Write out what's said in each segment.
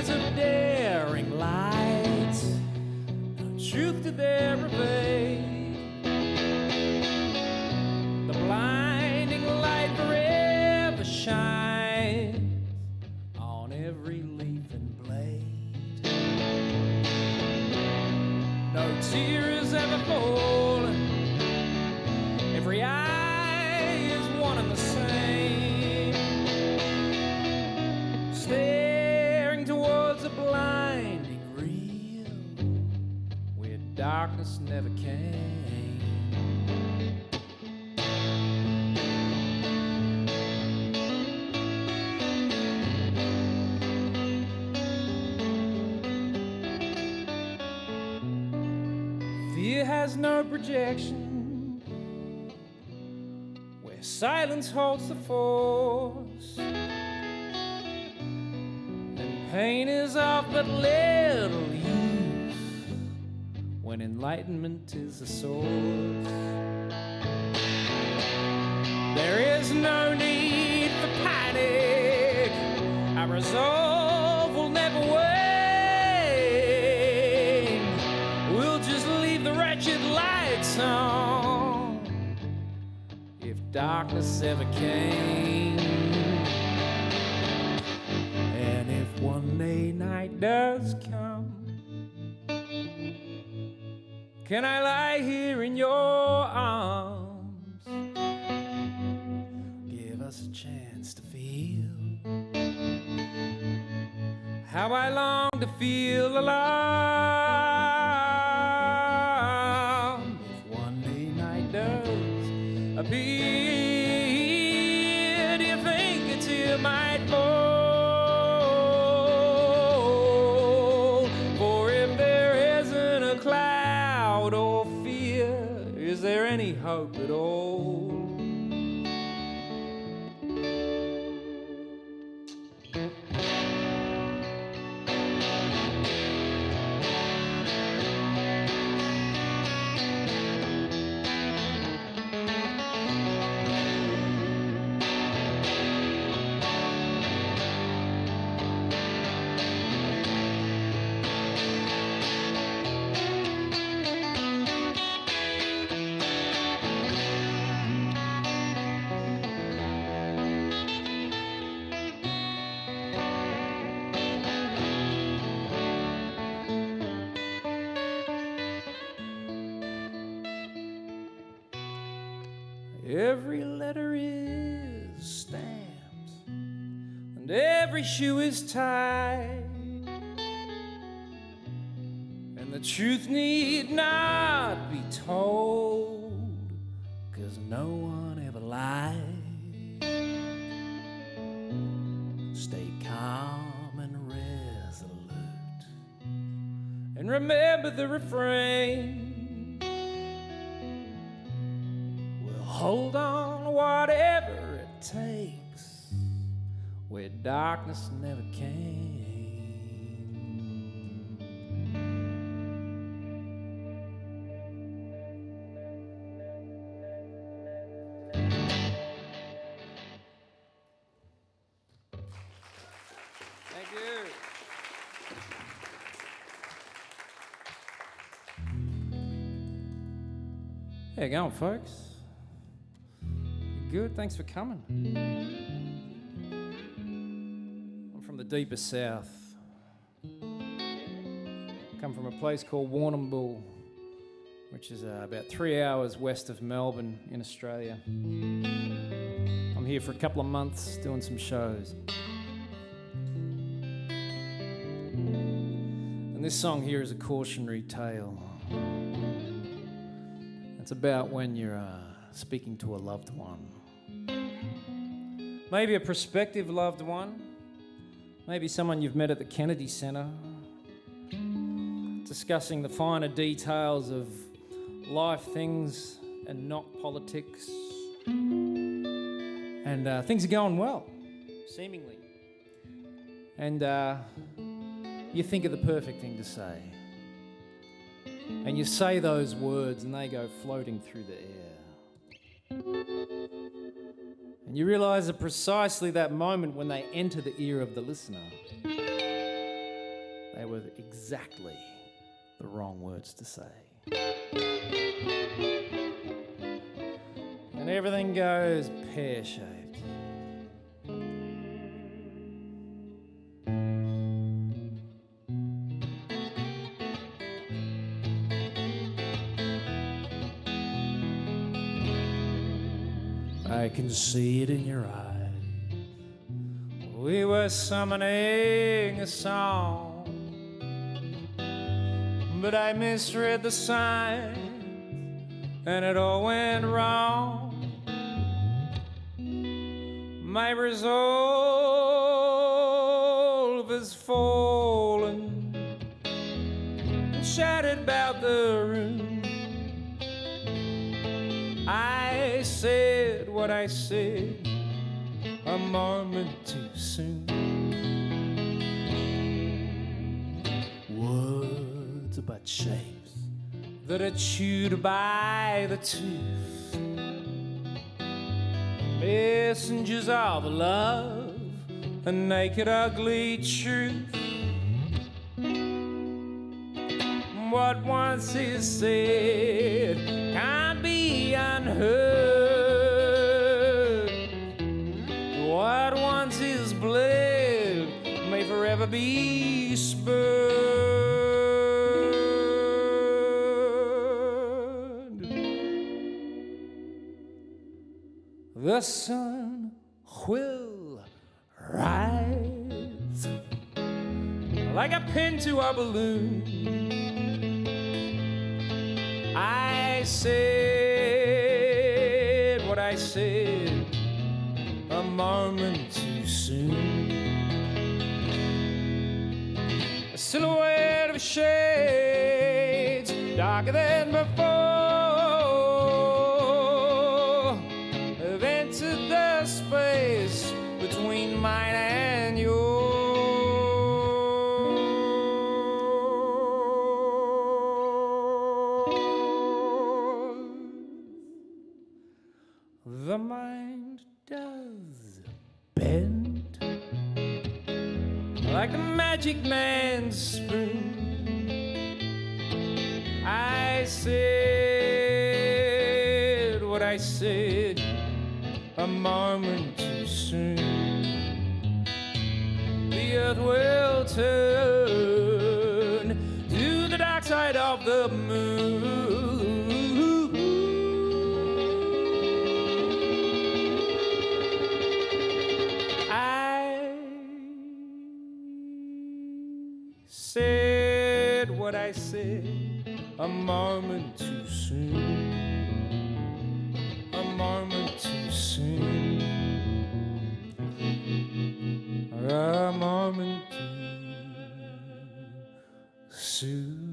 eyes of daring light, no truth to their evade. The blinding light forever shines on every leaf and blade. No tear is ever fallen, every eye is one and the same, staring towards a blinding real where darkness never came. Fear has no projection, where silence holds the force, and pain is of but little use when enlightenment is the source. There is no need for panic, our resolve will never wane. We'll just leave the wretched lights on if darkness ever came. And if one day night does come, can I lie here in your arms? Give us a chance to feel how I long to feel alarm. If one day night does appear, do you think a tear might fall? For if there isn't a cloud or fear, is there any hope at all? Every letter is stamped, and every shoe is tied, and the truth need not be told, 'cause no one ever lied. Stay calm and resolute, and remember the refrain. Hold on, whatever it takes, where darkness never came. Thank you. How you going, folks? Good, thanks for coming. I'm from the deepest south. Come from a place called Warrnambool, which is about 3 hours west of Melbourne in Australia. I'm here for a couple of months doing some shows. And this song here is a cautionary tale. It's about when you're speaking to a loved one. Maybe a prospective loved one. Maybe someone you've met at the Kennedy Centre. Discussing the finer details of life things and not politics. And things are going well, seemingly. And you think of the perfect thing to say. And you say those words and they go floating through the air. And you realise at precisely that moment when they enter the ear of the listener, They were exactly the wrong words to say. And everything goes pear-shaped. I can see it in your eyes. We were summoning a song, but I misread the signs and it all went wrong. My resolve has fallen and shattered about the room. I said what I said a moment too soon. Words about shapes that are chewed by the tooth, messengers of love, a naked ugly truth. What once is said can't be unheard. What once is bled may forever be spurned. The sun will rise like a pin to a balloon. I said what I said a moment too soon. A silhouette of shades darker than before have entered the space between mine and yours. The mind does bend like a magic man's spoon. I said what I said a moment too soon. The earth will turn to the dark side of the moon. Said what I said a moment too soon. A moment too soon. A moment too soon.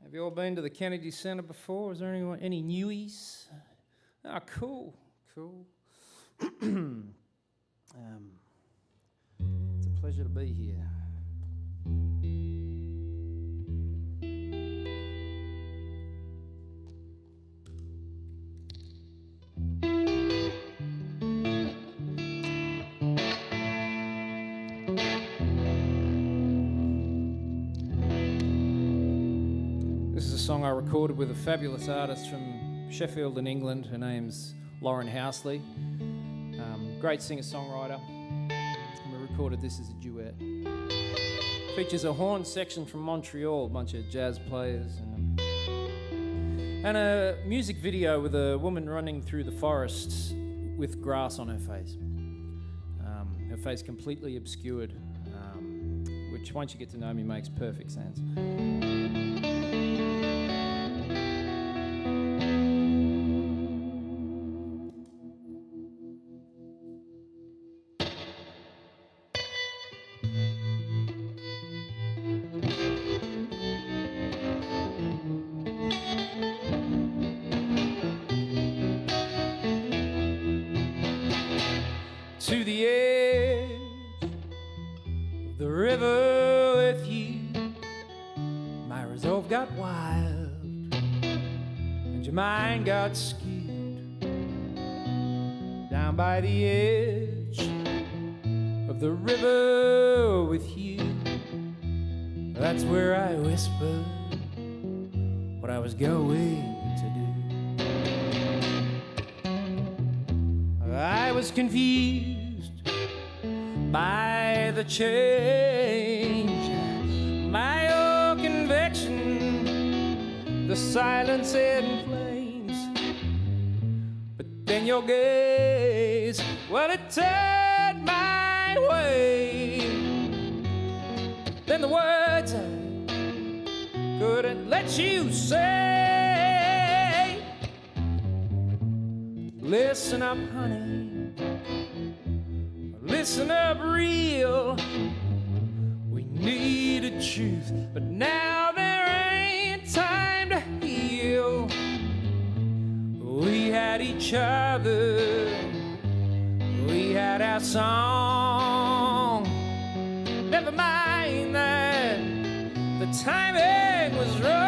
Have you all been to the Kennedy Centre before? Is there any newies? Ah, cool, cool. It's a pleasure to be here. This is a song I recorded with a fabulous artist from Sheffield in England. Her name's Lauren Housley. Great singer-songwriter. And we recorded this as a duet. Features a horn section from Montreal, a bunch of jazz players, and a music video with a woman running through the forest with grass on her face. Her face completely obscured, which once you get to know me makes perfect sense. To the edge of the river with you, my resolve got wild, and your mind got skewed down by the edge of the river with you. That's where I whispered what I was going to do. I was confused by the change, my own conviction, the silence in flames. But then your gaze, well, it turned my way. Then the words I couldn't let you say. Listen up, honey, listen up real. We needed truth, but now there ain't time to heal. We had each other, we had our song. Never mind that the timing was wrong.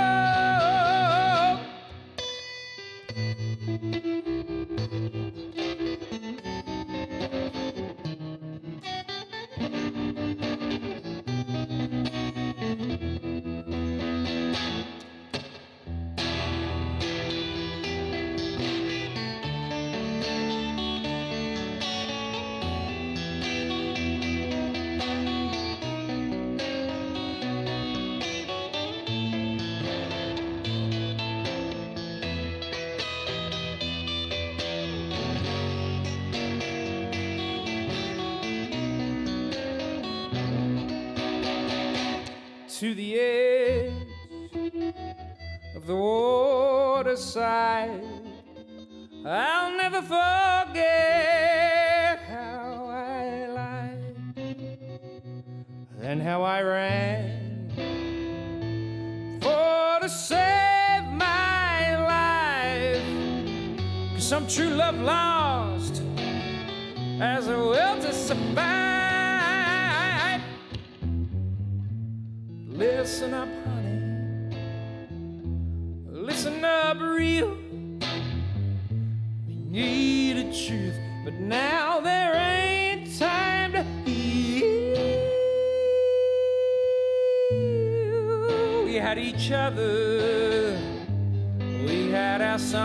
To the edge of the waterside, I'll never forget how I lied and how I ran for to save my life. 'Cause some true love lost as a will to survive. Listen up, honey, listen up real. We needed truth, but now there ain't time to heal. We had each other, we had our song.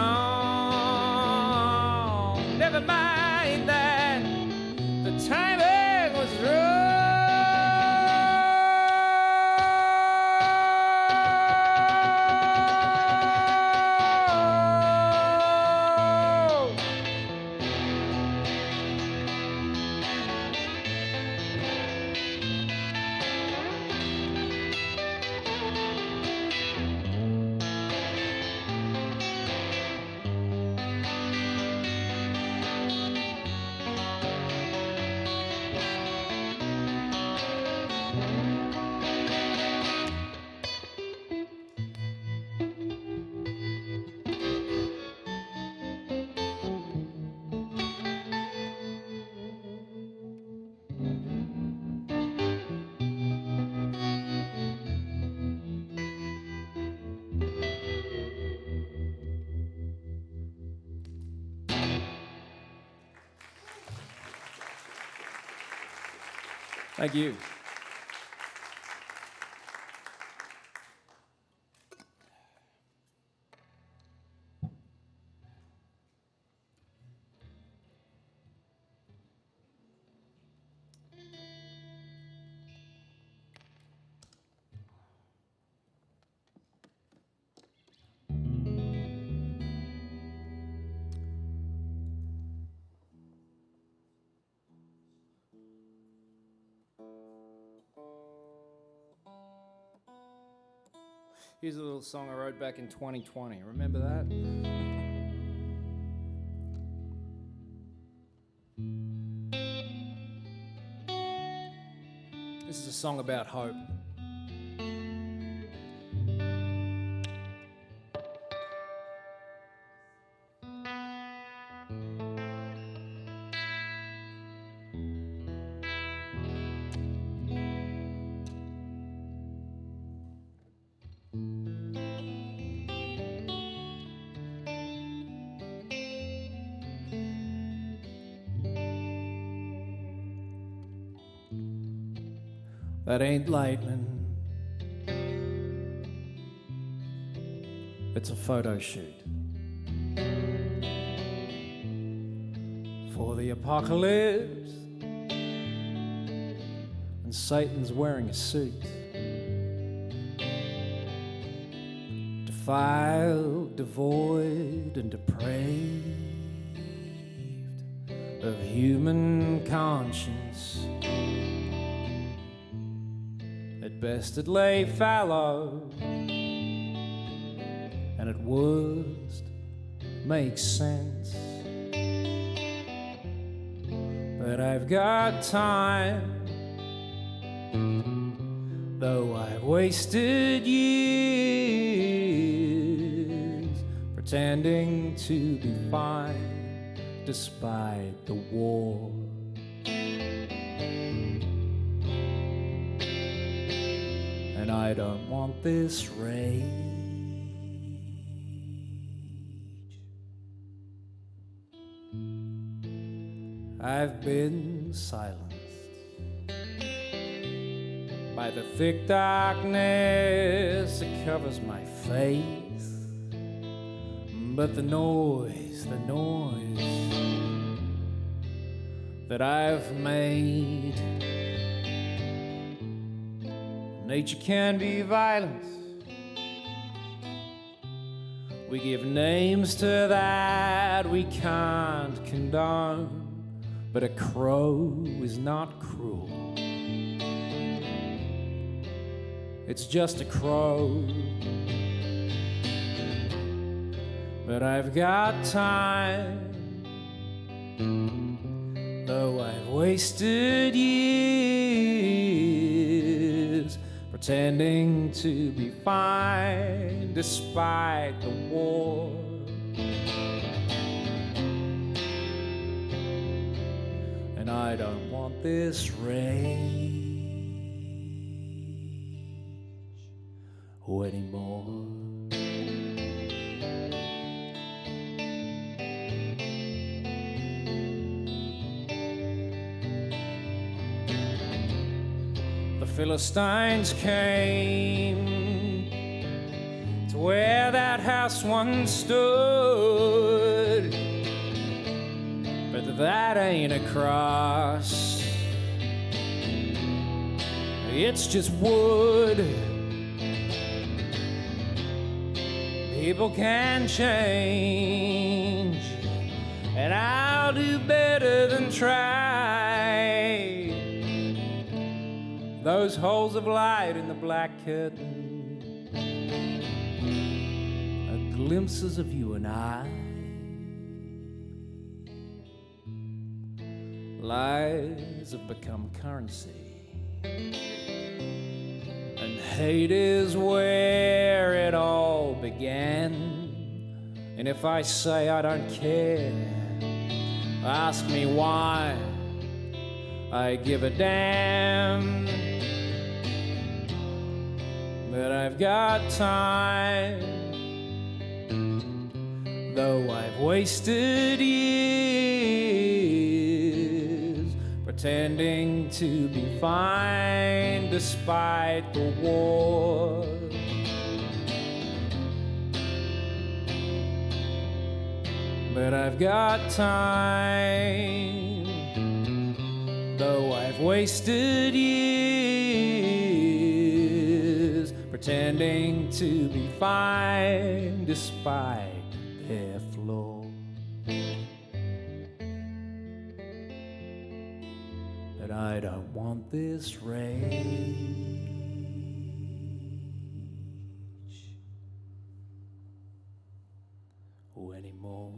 Never mind that the timing was wrong. Thank you. Here's a little song I wrote back in 2020. Remember that? This is a song about hope. that ain't lightning. It's a photo shoot for the apocalypse, and Satan's wearing a suit, defiled, devoid, and depraved of human conscience. At best it lay fallow, and at worst makes sense. But I've got time, though I've wasted years pretending to be fine despite the war. And I don't want this rage. I've been silenced by the thick darkness that covers my face, but the noise that I've made. Nature can be violent. We give names to that we can't condone, but a crow is not cruel. It's just a crow. But I've got time, though I've wasted years pretending to be fine despite the war. And I don't want this rage anymore. Philistines came to where that house once stood, but that ain't a cross, it's just wood. People can change, and I'll do better than try. Those holes of light in the black curtain are glimpses of you and I. Lies have become currency, and hate is where it all began. And if I say I don't care, ask me why. I give a damn. But I've got time, though I've wasted years pretending to be fine despite the war. But I've got time, though I've wasted years pretending to be fine despite their flaw. But I don't want this rage anymore.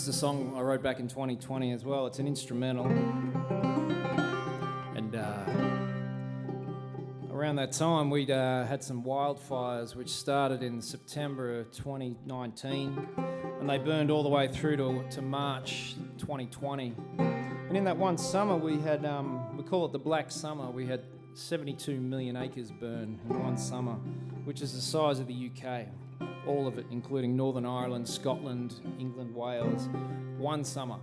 This is a song I wrote back in 2020 as well. It's an instrumental. And around that time, we'd had some wildfires which started in September of 2019, and they burned all the way through to March 2020. And in that one summer, we had, we call it the Black Summer, we had 72 million acres burn in one summer, which is the size of the UK. All of it, including Northern Ireland, Scotland, England, Wales, one summer,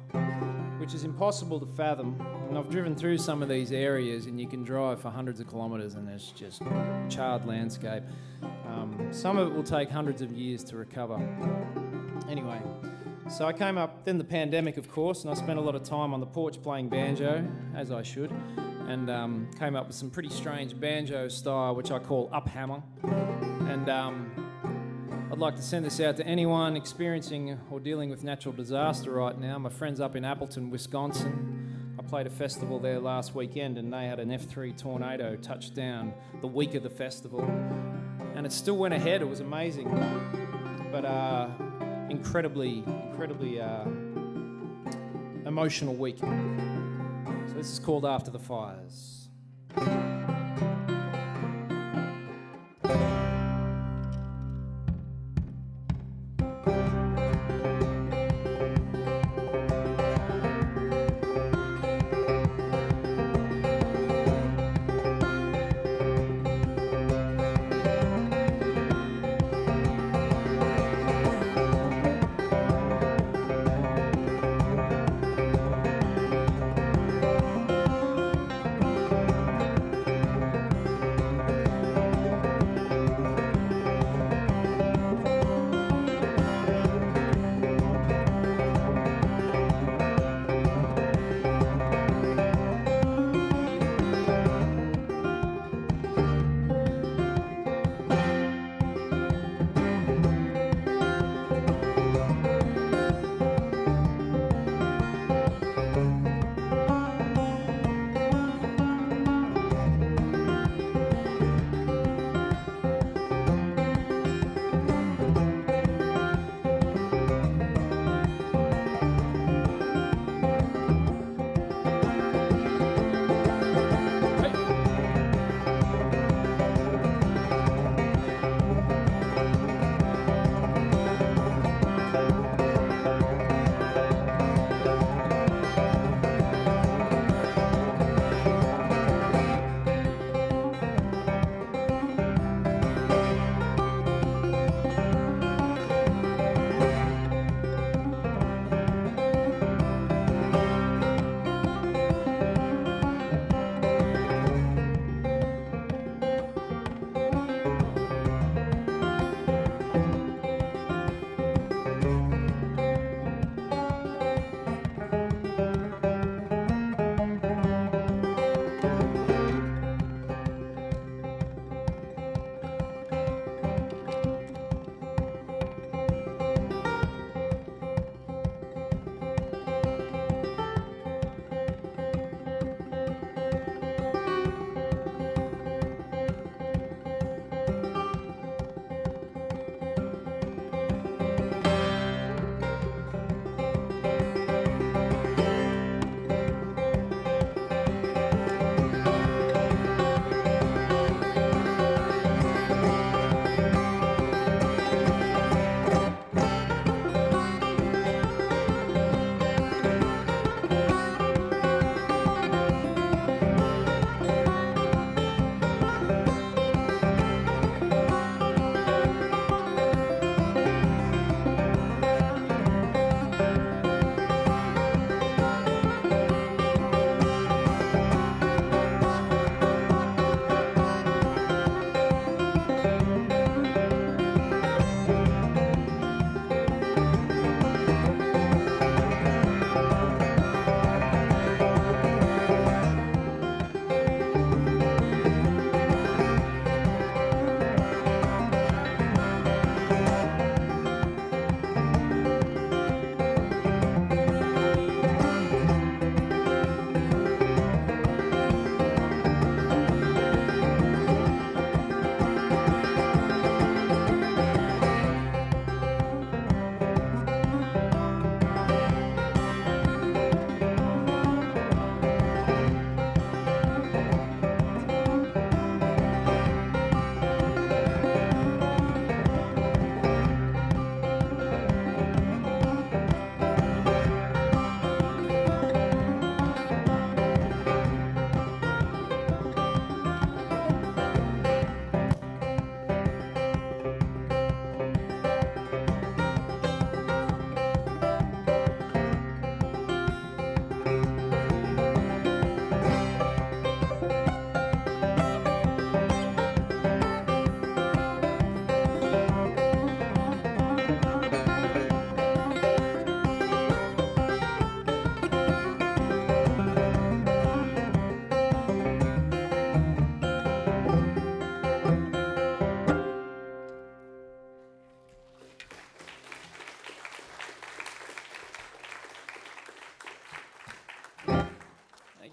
which is impossible to fathom. And I've driven through some of these areas, and you can drive for hundreds of kilometres and there's just charred landscape. Some of it will take hundreds of years to recover. Anyway, so I came up, then the pandemic of course, and I spent a lot of time on the porch playing banjo, as I should, and came up with some pretty strange banjo style, which I call uphammer. And I'd like to send this out to anyone experiencing or dealing with natural disaster right now. My friends up in Appleton, Wisconsin, I played a festival there last weekend and they had an F3 tornado touch down the week of the festival. And it still went ahead, it was amazing. But incredibly emotional week. So this is called After the Fires.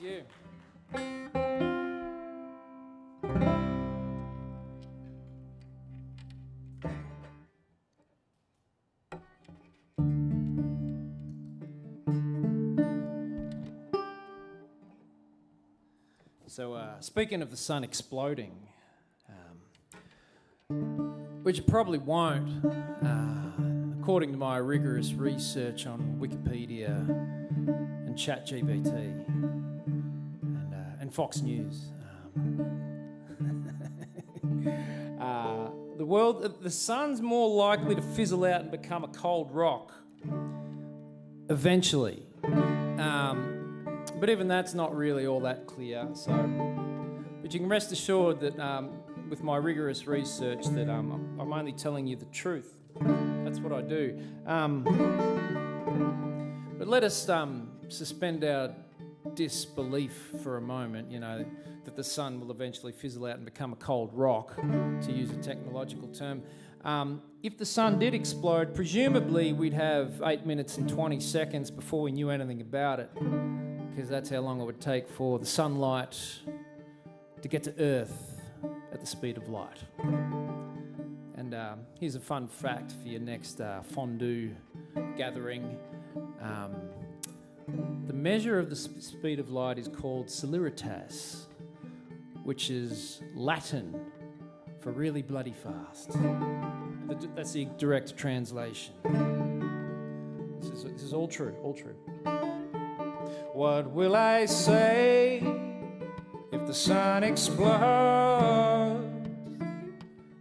you. So, speaking of the sun exploding, which it probably won't, according to my rigorous research on Wikipedia and ChatGPT and Fox News, the sun's more likely to fizzle out and become a cold rock eventually. But even that's not really all that clear. But you can rest assured that with my rigorous research that I'm only telling you the truth. That's what I do. But let us suspend our disbelief for a moment, that the sun will eventually fizzle out and become a cold rock, to use a technological term. If the sun did explode, presumably we'd have 8 minutes and 20 seconds before we knew anything about it, because that's how long it would take for the sunlight to get to Earth at the speed of light. And here's a fun fact for your next fondue gathering. The measure of the speed of light is called celeritas, which is Latin for really bloody fast. That's the direct translation. This is all true, all true. What will I say if the sun explodes?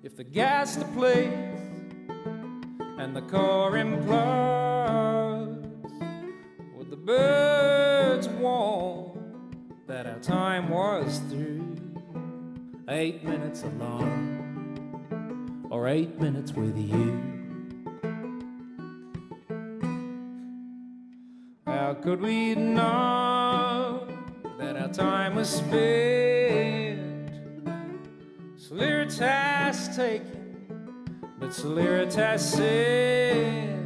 If the gas depletes and the core implodes? Would the birds warn that our time was through? 8 minutes alone, or 8 minutes with you? How could we know that our time was spent? Celeritas taken, but Celeritas said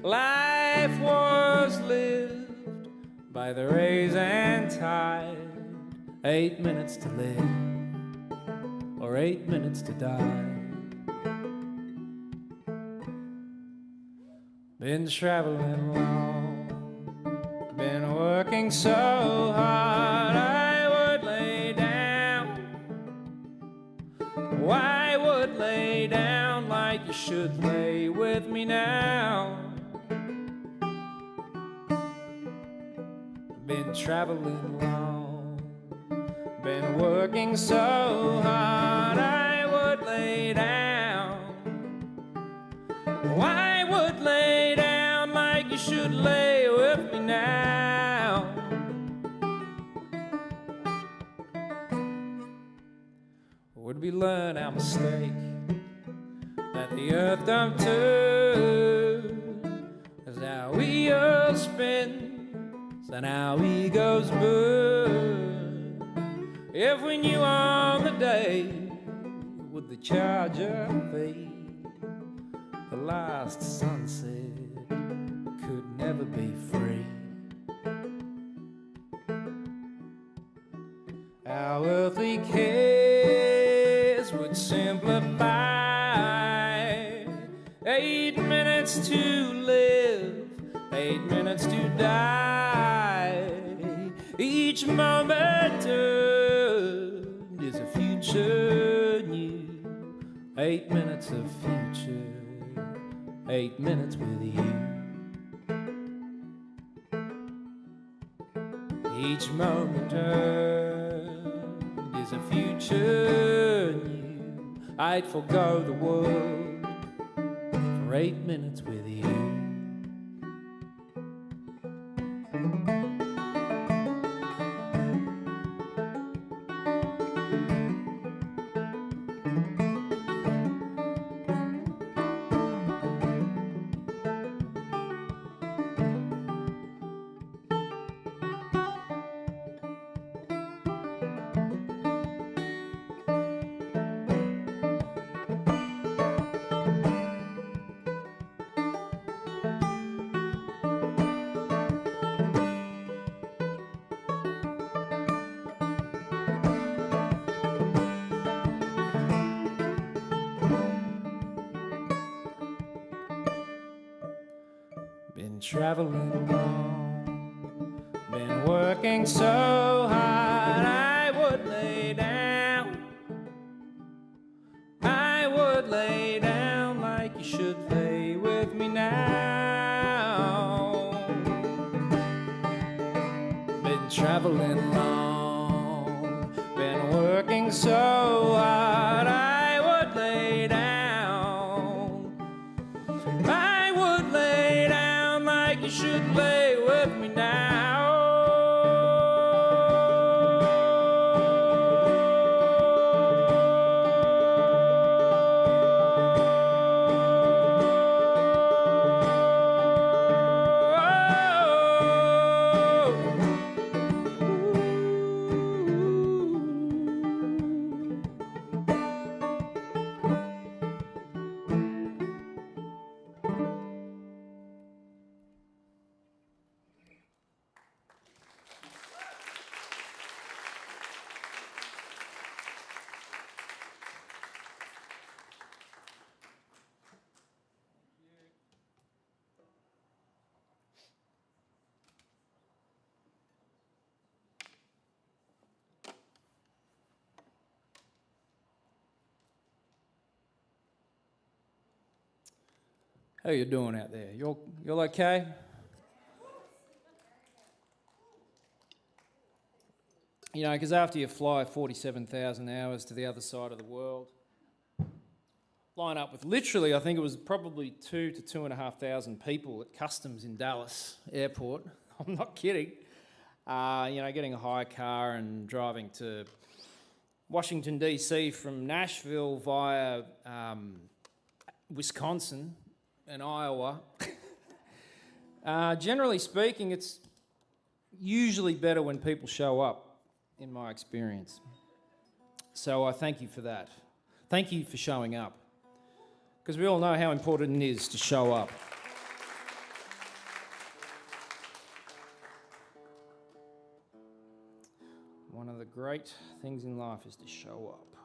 life was lived by the rays and tide. 8 minutes to live, or 8 minutes to die. Been traveling long, been working so hard, I would lay down. I would lay down like you should lay with me now. Been traveling long, been working so hard, I would lay down. I would lay down like you should lay with me now. Would we learn our mistake that the earth don't turn as our wheels spin and our egos burn? If we knew on the day would the charger fade, the last sunset could never be free. Our earthly cares would simplify. 8 minutes to live, 8 minutes to die. Each moment earned is a future new. 8 minutes of future, 8 minutes with you. Each moment earned is a future new. I'd forgo the world for 8 minutes with you. traveling long, been working so hard I would lay down. I would lay down like you should lay with me now. Been traveling long, been working so hard I would lay down. I would lay down like you should lay with me now. How you doing out there? You're okay? You know, because after you fly 47,000 hours to the other side of the world, line up with literally, I think it was probably 2,000 to 2,500 people at customs in Dallas airport. I'm not kidding. You know, getting a hire car and driving to Washington, D.C. from Nashville via Wisconsin and Iowa. Generally speaking, it's usually better when people show up, in my experience. So I thank you for that. Thank you for showing up, because we all know how important it is to show up. One of the great things in life is to show up.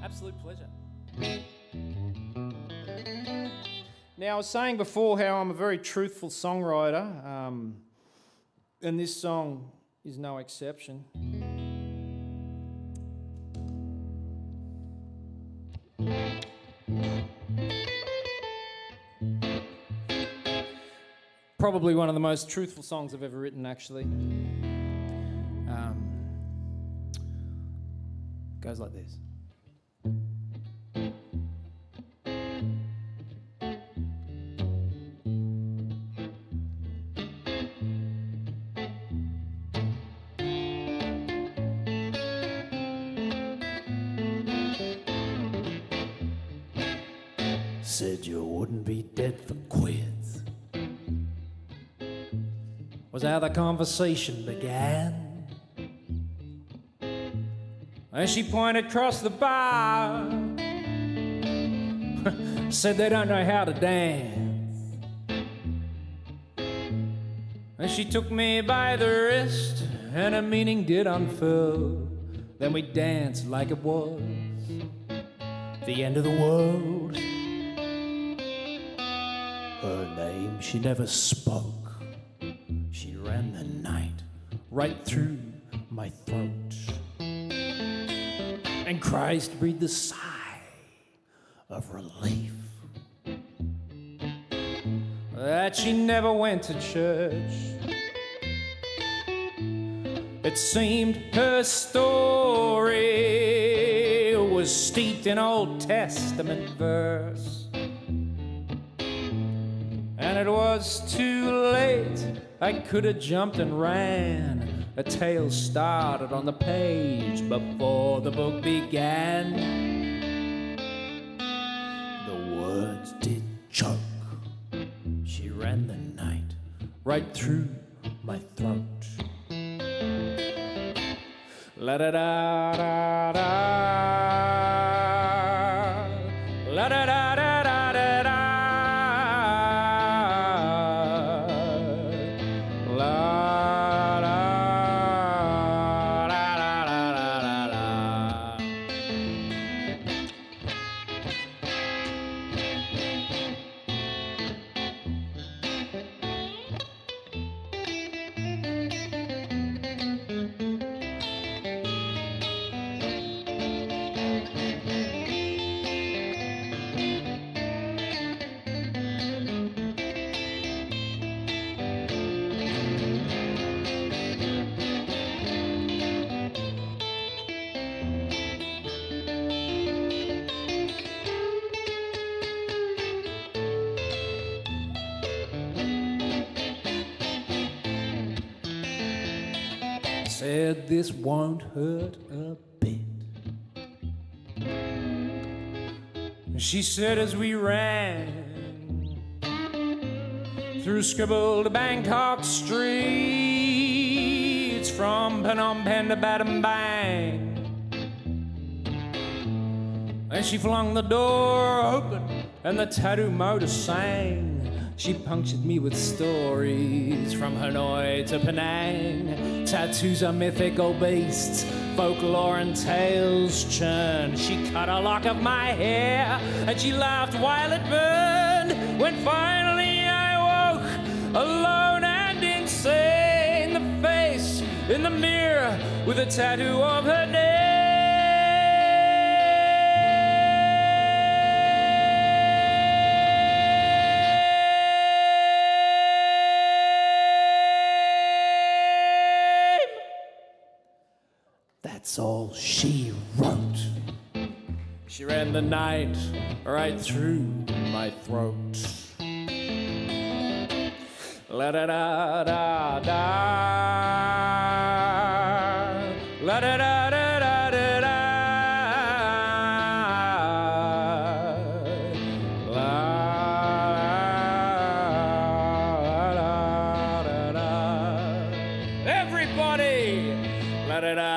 Absolute pleasure. Now, I was saying before how I'm a very truthful songwriter, and this song is no exception. Probably one of the most truthful songs I've ever written, actually. Goes like this. Said you wouldn't be dead for quids, was how the conversation began. And she pointed across the bar, said they don't know how to dance. And she took me by the wrist, and her meaning did unfurl. Then we danced like it was the end of the world. Her name she never spoke. She ran the night right through my throat. And Christ breathed a sigh of relief that she never went to church. It seemed her story was steeped in Old Testament verse, and it was too late. I could have jumped and ran. A tale started on the page before the book began. The words did choke. She ran the night right through my throat. La da da da da, la da da da da da da, la. said this won't hurt a bit. She said as we ran through scribbled Bangkok streets, from Phnom Penh to Battambang, and she flung the door open and the tattoo motor sang. She punctured me with stories from Hanoi to Penang. Tattoos are mythical beasts, folklore and tales churn. She cut a lock of my hair and she laughed while it burned. When finally I woke, alone and insane, the face in the mirror with a tattoo of her name. That's all she wrote. She ran the night right through my throat. La da da da da, la da da da da da da, la da da da. Everybody, la da da.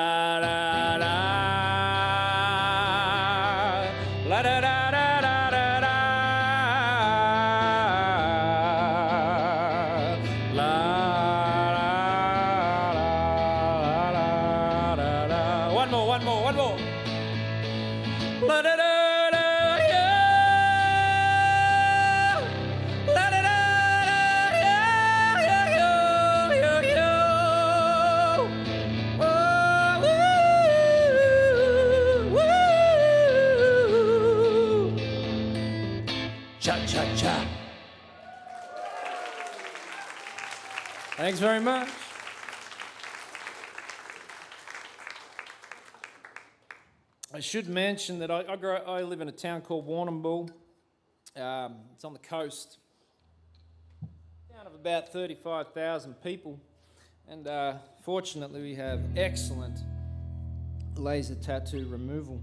Thanks very much. I should mention that I live in a town called Warrnambool. It's on the coast. Town of about 35,000 people. And fortunately we have excellent laser tattoo removal.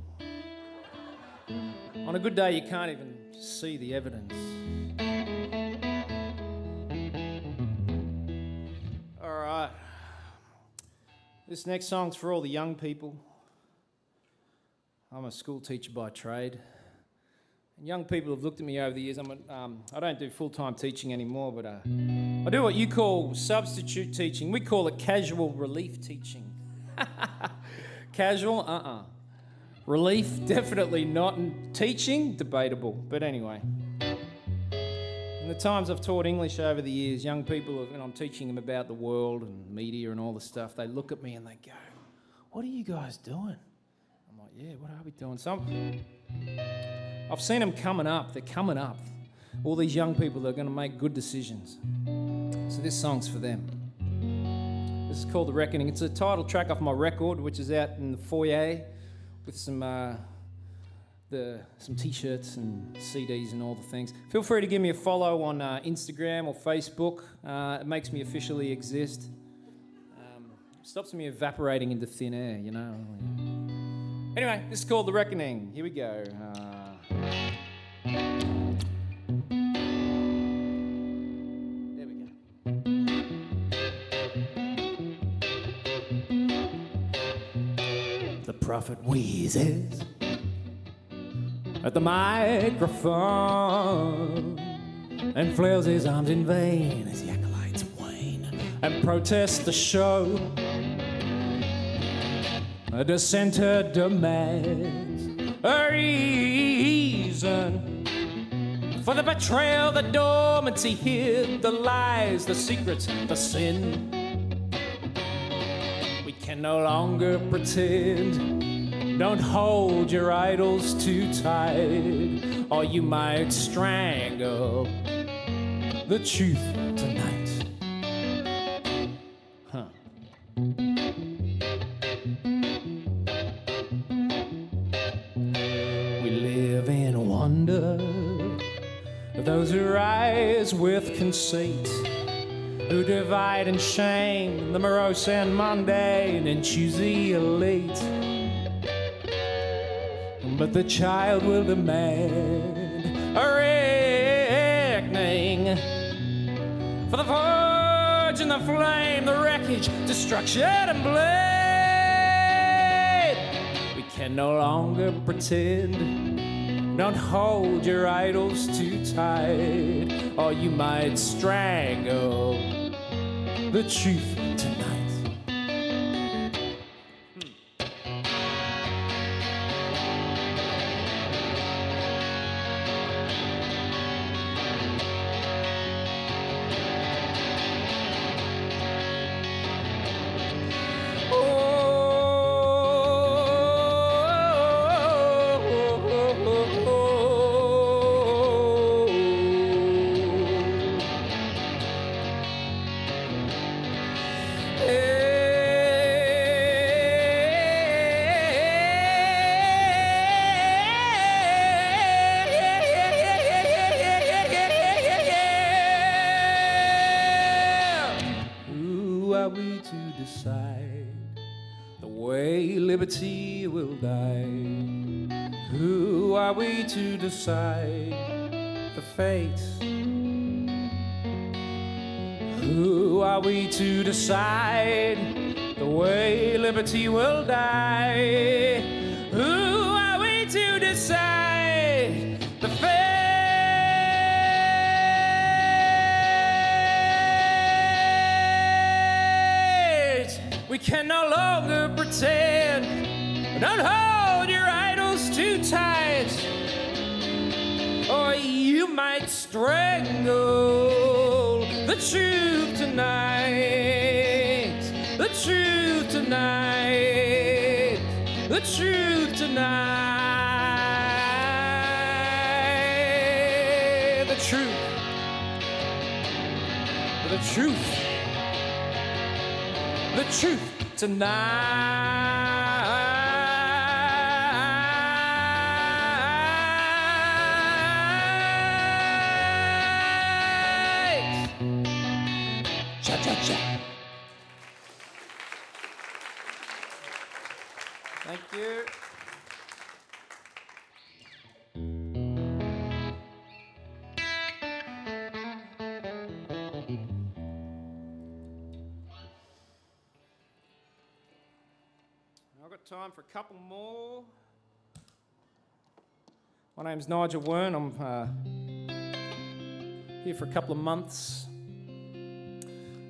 On a good day you can't even see the evidence. This next song's for all the young people. I'm a school teacher by trade. And young people have looked at me over the years. I don't do full-time teaching anymore, but I do what you call substitute teaching. We call it casual relief teaching. Casual? Relief? Definitely not. And teaching? Debatable. But anyway. In the times I've taught English over the years, young people, and I'm teaching them about the world and media and all the stuff, they look at me and they go, "What are you guys doing?" I'm like, "Yeah, what are we doing?" So I've seen them coming up. They're coming up. All these young people that are going to make good decisions. So this song's for them. This is called The Reckoning. It's a title track off my record, which is out in the foyer with some T-shirts and CDs and all the things. Feel free to give me a follow on Instagram or Facebook. It makes me officially exist. Stops me evaporating into thin air, you know. Anyway, this is called The Reckoning. Here we go. There we go. The prophet wheezes at the microphone and flails his arms in vain as the acolytes wane and protest the show. A dissenter demands a reason for the betrayal, the dormancy hid, the lies, the secrets, the sin. We can no longer pretend. Don't hold your idols too tight, or you might strangle the truth tonight. Huh. We live in wonder, those who rise with conceit, who divide and shame the morose and mundane and choose the elite. But the child will demand a reckoning for the forge and the flame, the wreckage, destruction and blade. We can no longer pretend. Don't hold your idols too tight, or you might strangle the truth tonight. Liberty will die. Who are we to decide the fate? Who are we to decide the way liberty will die? Who are we to decide the fate? We can no longer pretend. Don't hold your idols too tight, or you might strangle the truth tonight. The truth tonight. The truth tonight. The truth. The truth. The truth tonight. Thank you. I've got time for a couple more. My name's Nigel Wearne. I'm here for a couple of months,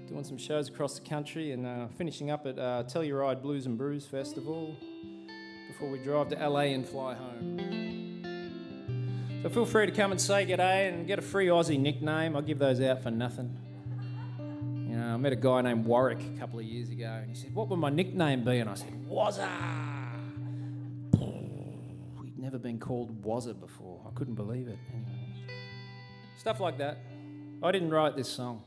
doing some shows across the country and finishing up at Telluride Blues Brews Festival before we drive to LA and fly home. So feel free to come and say g'day and get a free Aussie nickname. I'll give those out for nothing. You know, I met a guy named Warwick a couple of years ago and he said, what would my nickname be? And I said, Wazza! He'd never been called Wazza before. I couldn't believe it. Anyway, stuff like that. I didn't write this song.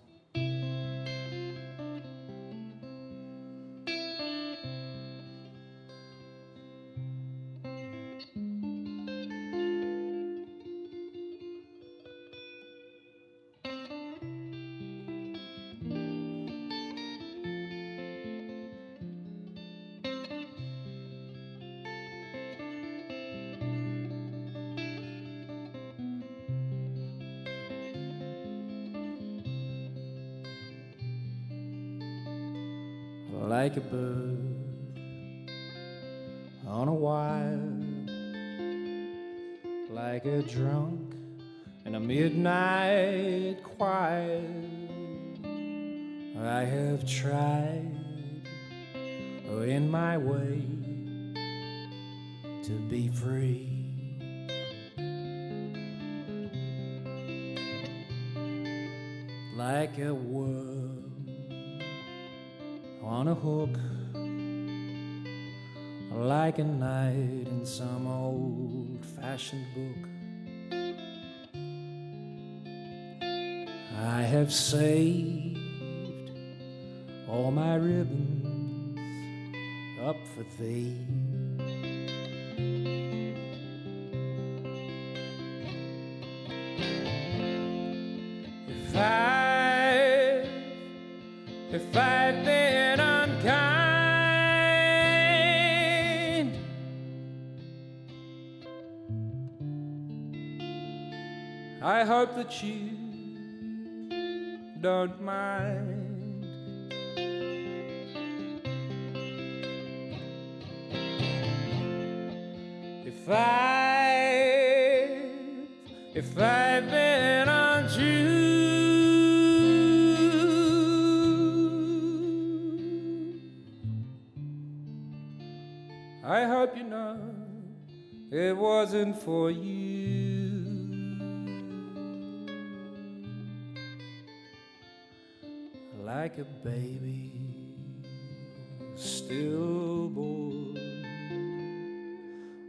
Like a bird on a wire, like a drunk in a midnight choir. I have tried in my way to be free. Like a worm on a hook, like a night in some old-fashioned book. I have saved all my ribbons up for thee. If I've I hope that you don't mind. If I've been untrue, I hope you know it wasn't for you. Like a baby stillborn,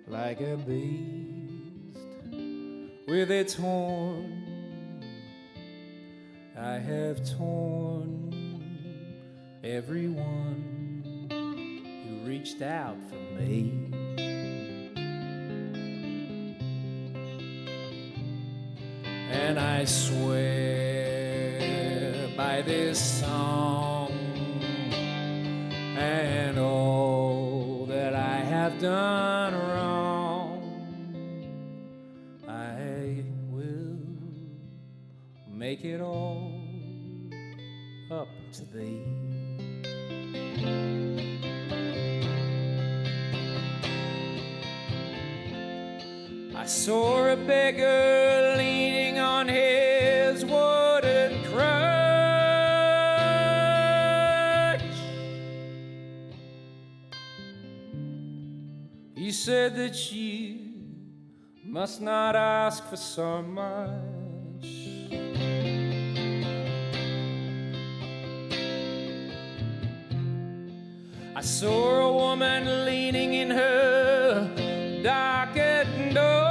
like a beast with its horn, I have torn everyone who reached out for me. And I swear by this song and all that I have done wrong, I will make it all up to thee. I saw a beggar leaning on his wooden crutch. He said that you must not ask for so much. I saw a woman leaning in her darkened door.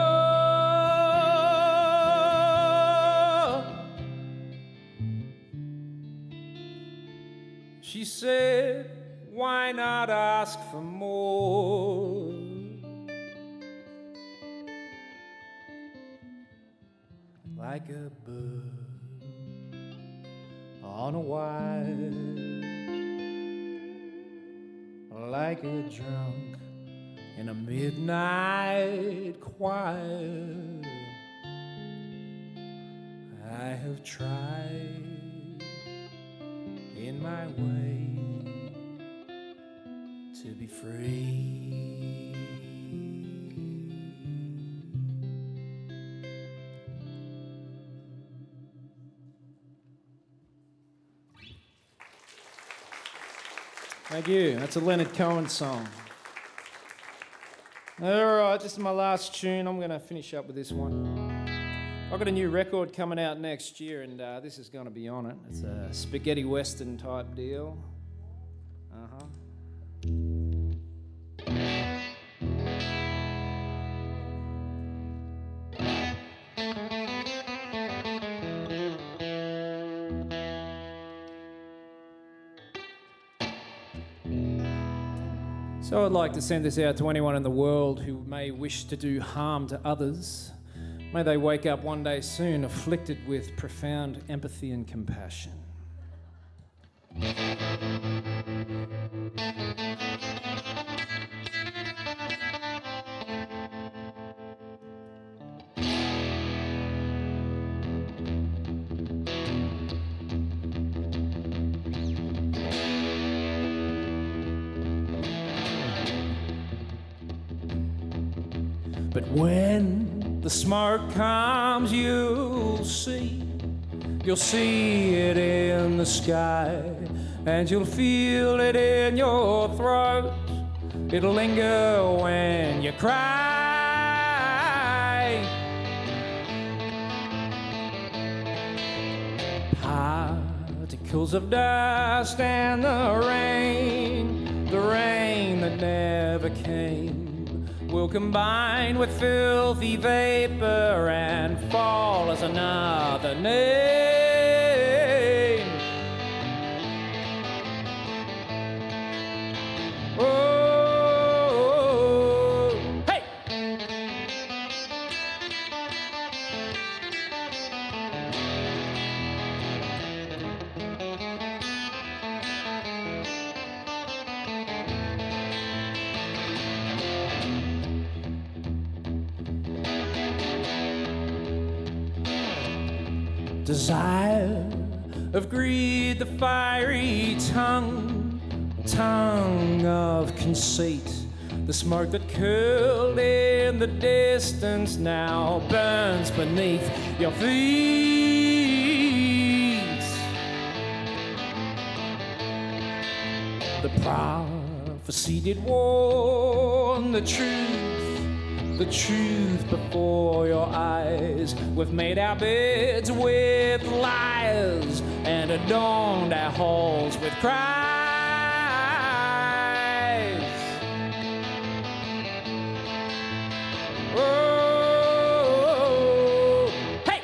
She said, why not ask for more? Like a bird on a wire, like a drunk in a midnight choir. I have tried in my way to be free. Thank you. That's a Leonard Cohen song. All right, this is my last tune. I'm going to finish up with this one. I've got a new record coming out next year, and this is going to be on it. It's a spaghetti western type deal. So I'd like to send this out to anyone in the world who may wish to do harm to others. May they wake up one day soon afflicted with profound empathy and compassion. But when the smoke comes, you'll see it in the sky, and you'll feel it in your throat. It'll linger when you cry. Particles of dust and the rain that never came, will combine with filthy vapor and fall as another name. Oh, hey! desire of greed, the fiery tongue of conceit, the smoke that curled in the distance now burns beneath your feet. The prophecy did warn the truth before your eyes. We've made our beds with liars and adorned our halls with cries. Oh, hey!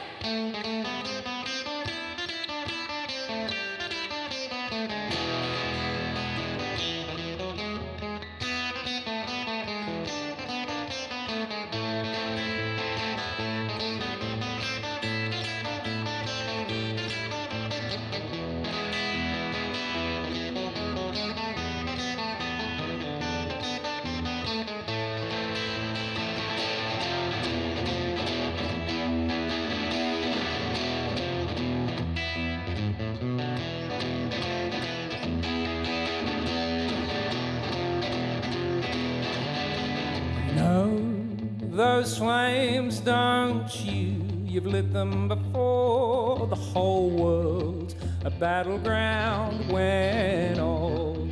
Those flames, don't you? You've lit them before. The whole world's a battleground when all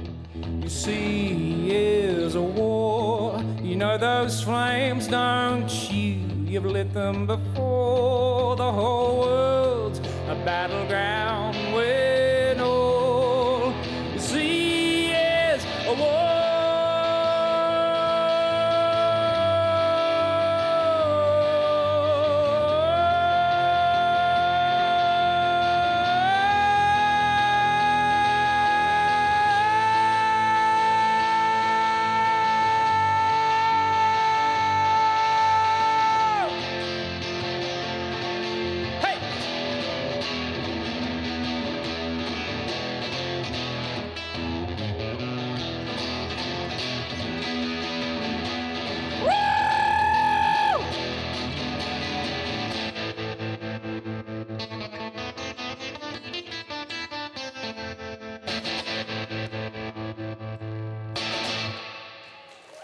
you see is a war. You know those flames, don't you? You've lit them before. The whole world's a battleground when all you see is a war.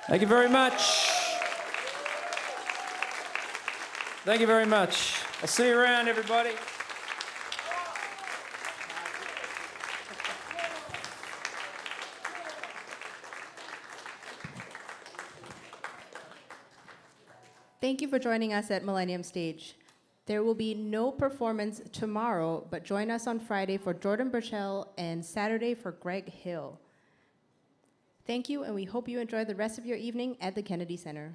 Thank you very much. Thank you very much. I'll see you around, everybody. Thank you for joining us at Millennium Stage. There will be no performance tomorrow, but join us on Friday for Jordan Burchell and Saturday for Greg Hill. Thank you, and we hope you enjoy the rest of your evening at the Kennedy Center.